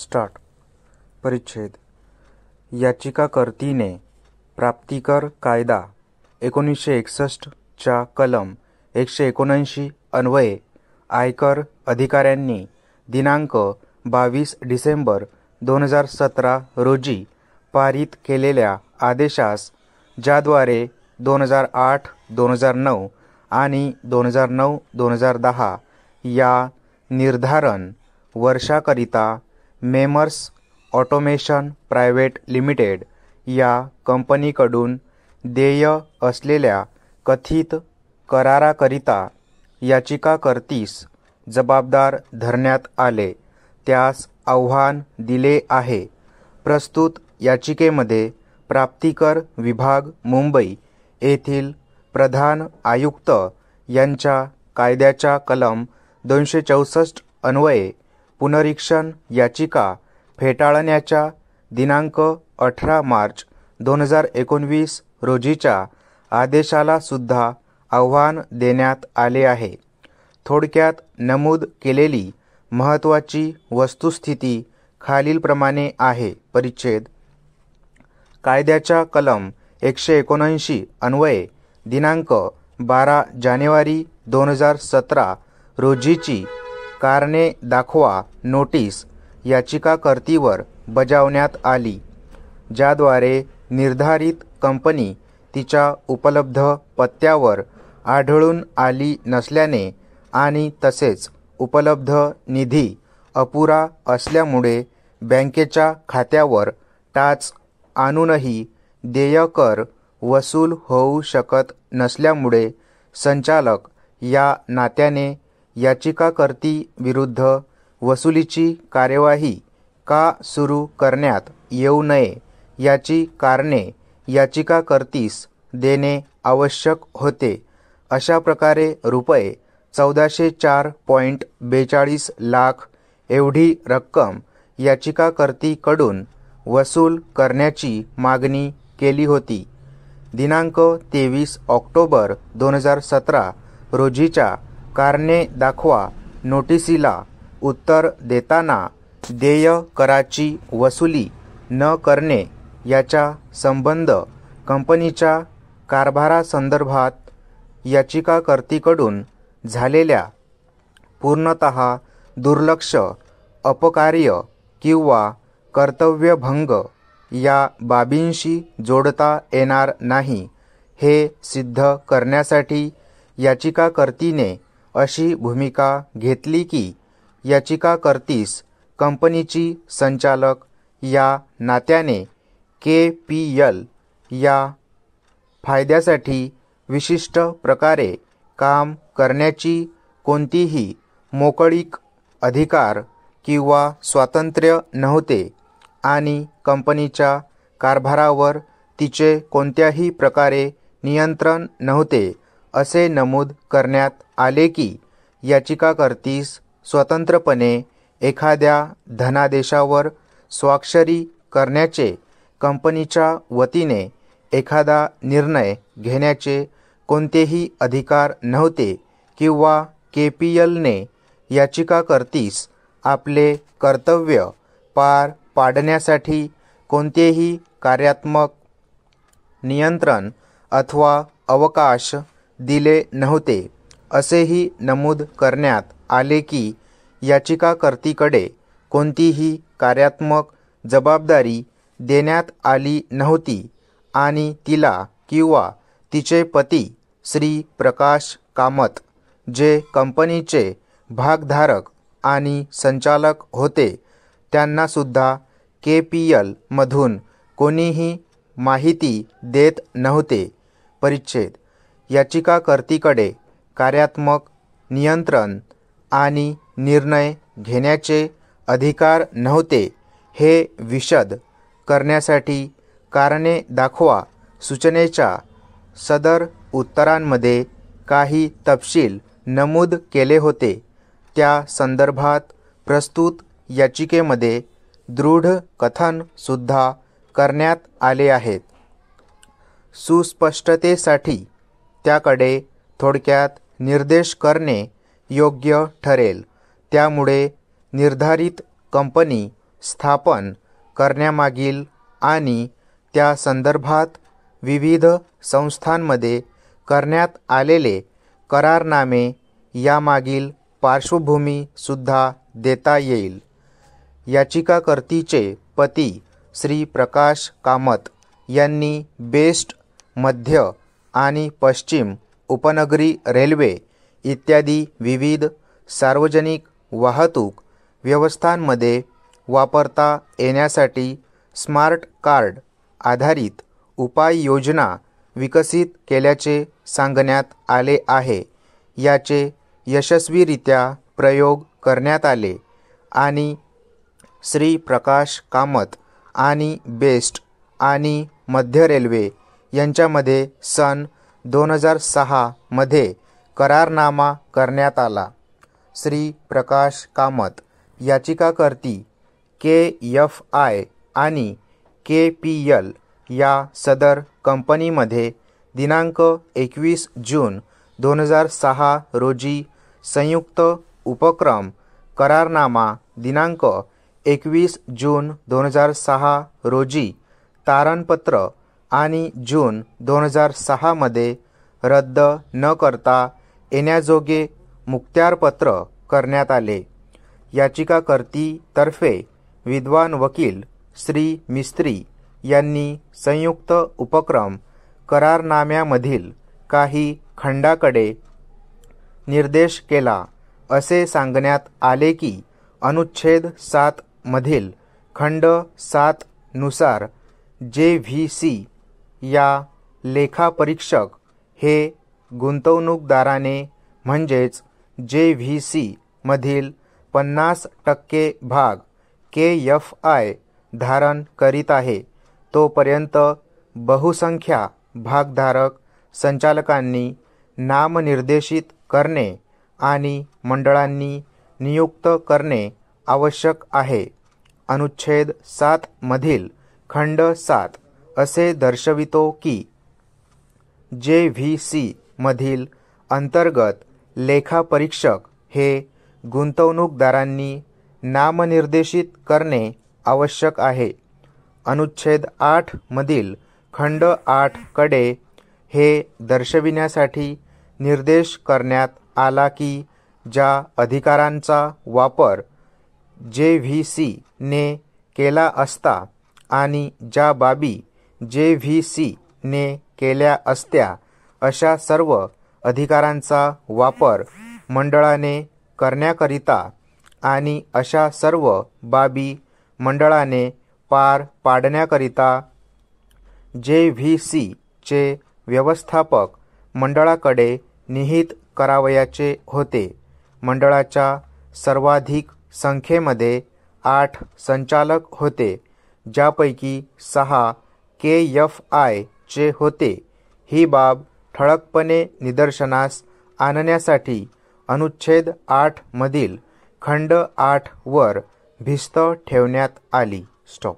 Start. परिच्छेद. याचिकाकर्तीने प्राप्तिकर कायदा 1961 च्या कलम 179 अन्वये आयकर अधिकाऱ्यांनी दिनांक 22 डिसेंबर 2017 रोजी पारित केलेल्या आदेशास, ज्याद्वारे 2008, 2009 आणि 2009-2010 या निर्धारण वर्षाकरिता मेमर्स ऑटोमेशन प्रायव्हेट लिमिटेड या कंपनीकडून देय असलेल्या कथित कराराकरिता याचिकाकर्तीस जबाबदार धरण्यात आले, त्यास आव्हान दिले आहे. प्रस्तुत याचिकेमध्ये प्राप्तिकर विभाग मुंबई येथील प्रधान आयुक्त यांच्या कायद्याच्या कलम 264 अन्वये पुनरीक्षण याचिका फेटाळण्याच्या दिनांक 18 मार्च 2019 रोजीच्या आदेशाला सुद्धा आव्हान देण्यात आले आहे. थोडक्यात नमूद केलेली महत्त्वाची वस्तुस्थिती खालीलप्रमाणे आहे. परिच्छेद. कायद्याच्या कलम 179 अन्वये दिनांक 12 जानेवारी 2017 रोजीची कारणे दाखवा नोटीस याचिकाकर्तीवर बजावण्यात आली, ज्याद्वारे निर्धारित कंपनी तिच्या उपलब्ध पत्त्यावर आढळून आली नसल्याने आणि तसेच उपलब्ध निधी अपुरा असल्यामुळे बँकेच्या खात्यावर टाच आणूनही देयकर वसूल होऊ शकत नसल्यामुळे संचालक या नात्याने याचिकाकर्ती विरुद्ध वसुलीची कार्यवाही का सुरू करण्यात येऊ नये याची कारणे याचिकाकर्तीस देणे आवश्यक होते. अशा प्रकारे रुपये 1404.42 लाख एवढी रक्कम याचिकाकर्तीकडून वसूल करण्याची मागणी केली होती. दिनांक 23 ऑक्टोबर 2017 रोजीच्या कारणे दाखवा नोटिसीला उत्तर देताना देयकराची वसुली न करणे याच्या संबंध कंपनीच्या कारभारासंदर्भात याचिकाकर्तीकडून झालेल्या पूर्णतः दुर्लक्ष, अपकार्य किंवा कर्तव्यभंग या बाबींशी जोडता येणार नाही, हे सिद्ध करण्यासाठी याचिकाकर्तीने अशी भूमिका घेतली की याचिकाकर्तीस कंपनीची संचालक या नात्याने KPL या फायद्यासाठी विशिष्ट प्रकारे काम करण्याची कोणतीही मोकळीक, अधिकार किंवा स्वातंत्र्य नव्हते आणि कंपनीच्या कारभारावर तिचे कोणत्याही प्रकारे नियंत्रण नव्हते, असे नमूद करण्यात आले की याचिकाकर्तीस स्वतंत्रपणे एखाद्या धनादेशावर स्वाक्षरी करण्याचे, कंपनीच्या वतीने एखादा निर्णय घेण्याचे कोणतेही अधिकार नव्हते किंवा KPLने याचिकाकर्तीस आपले कर्तव्य पार पाडण्यासाठी कोणतेही कार्यात्मक नियंत्रण अथवा अवकाश दिले नव्हते. असेही नमूद करण्यात आले की याचिकाकर्तीकडे कोणतीही कार्यात्मक जबाबदारी देण्यात आली नव्हती आणि तिला किंवा तिचे पती श्री प्रकाश कामत, जे कंपनीचे भागधारक आणि संचालक होते, त्यांनासुद्धा KPL मधून कोणीही माहिती देत नव्हते. परिच्छेद. याचिकाकर्तीकडे कार्यात्मक नियंत्रण आणि निर्णय घेण्याचे अधिकार नव्हते हे विशद करण्यासाठी कारणे दाखवा सूचनेच्या सदर उत्तरांमध्ये काही तपशील नमूद केले होते. त्या संदर्भात प्रस्तुत याचिकेमध्ये दृढ कथन सुद्धा करण्यात आले आहेत. सुस्पष्टतेसाठी त्याकडे थोडक्यात निर्देश करणे योग्य ठरेल. त्यामुळे निर्धारित कंपनी स्थापन करण्यामागील आणि त्या संदर्भात विविध संस्थांमध्ये करण्यात आलेले करारनामे यामागील पार्श्वभूमीसुद्धा देता येईल. याचिकाकर्तीचे पती श्री प्रकाश कामत यांनी बेस्ट मध्य आणि पश्चिम उपनगरी रेल्वे इत्यादी विविध सार्वजनिक वाहतूक व्यवस्थांमध्ये वापरता येण्यासाठी स्मार्ट कार्ड आधारित उपाययोजना विकसित केल्याचे सांगण्यात आले आहे. याचे यशस्वीरित्या प्रयोग करण्यात आले आणि श्री प्रकाश कामत आणि बेस्ट आणि मध्य रेल्वे यांच्यामध्ये सन 2006 मध्ये करारनामा करण्यात आला. श्री प्रकाश कामत याचिकाकर्ती KFI आणि KPL या सदर कंपनीमध्ये दिनांक 21 जून 2006 रोजी संयुक्त उपक्रम करारनामा दिनांक 21 जून 2006 रोजी तारणपत्र आणि जून 2006 मध्ये रद्द न करता येण्याजोगे मुखत्यारपत्र करण्यात आले. याचिकाकर्तीतर्फे विद्वान वकील श्री मिस्त्री यांनी संयुक्त उपक्रम करारनाम्यामधील काही खंडाकडे निर्देश केला. असे सांगण्यात आले की अनुच्छेद 7 मधील खंड 7 नुसार JVC या लेखापरीक्षक हे गुंतवणूकदाराने म्हणजेच JVC मधील 50% भाग KFI धारण करीत आहे तोपर्यंत बहुसंख्या भागधारक संचालकांनी नामनिर्देशित करणे आणि मंडळांनी नियुक्त करणे आवश्यक आहे. अनुच्छेद 7 मधील खंड 7 असे दर्शवितो की JVC मधील अंतर्गत लेखापरीक्षक हे गुंतवणूकदारांनी नामनिर्देशित करणे आवश्यक आहे. अनुच्छेद 8 मधील खंड 8 कडे हे दर्शविण्यासाठी निर्देश करण्यात आला की ज्या अधिकारांचा वापर JVC ने केला असता आणि ज्या बाबी JVC ने केल्या असत्या अशा सर्व अधिकारांचा वापर मंडळाने करण्याकरिता आणि अशा सर्व बाबी मंडळाने पार पाडण्याकरिता JVC चे व्यवस्थापक मंडळाकडे निहित करावयाचे होते. मंडळाच्या सर्वाधिक संख्येमध्ये 8 संचालक होते ज्यापैकी 6 KFI चे होते. ही बाब ठळकपणे निदर्शनास आणण्यासाठी अनुच्छेद 8 मधील खंड 8 वर भिस्त ठेवण्यात आली. स्टॉप.